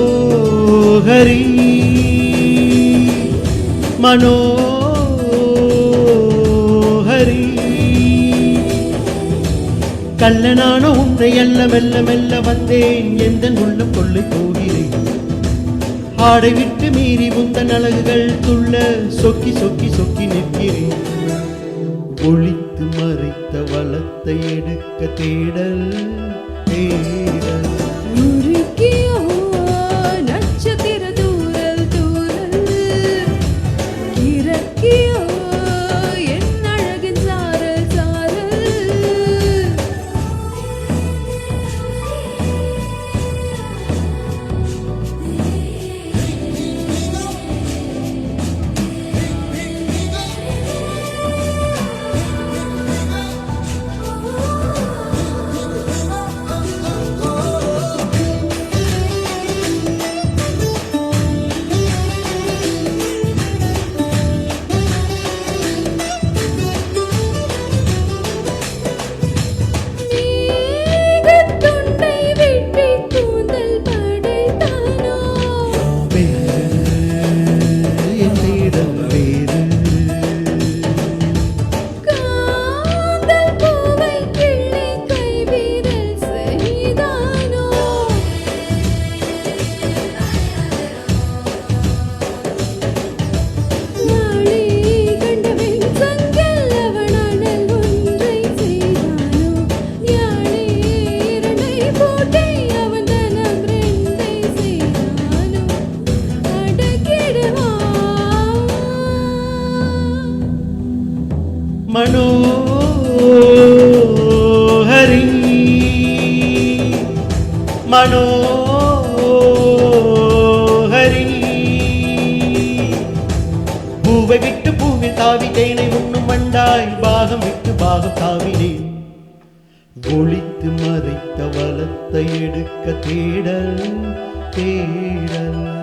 மனோஹரி மனோஹரி கள்ளனான உன்னை அல்ல மெல்ல மெல்ல வந்தேன் எந்த உள்ளம் கொள்ளை போகிறேன் ஆடை விட்டு மீறி உந்தன் அழகுகள் துள்ள சொக்கி சொக்கி சொக்கி நிற்கிறேன் ஒளித்து மறைத்த வளத்தை எடுக்க தேடல் தேடல் மனோஹரி மனோஹரி பூவை விட்டு பூவில் தாவி தேனை உண்ணும் வண்டாய் பாகம் விட்டு பாகம் தாவினேன் ஒளித்து மறைத்த வளத்தை எடுக்க தேடல் தேடல்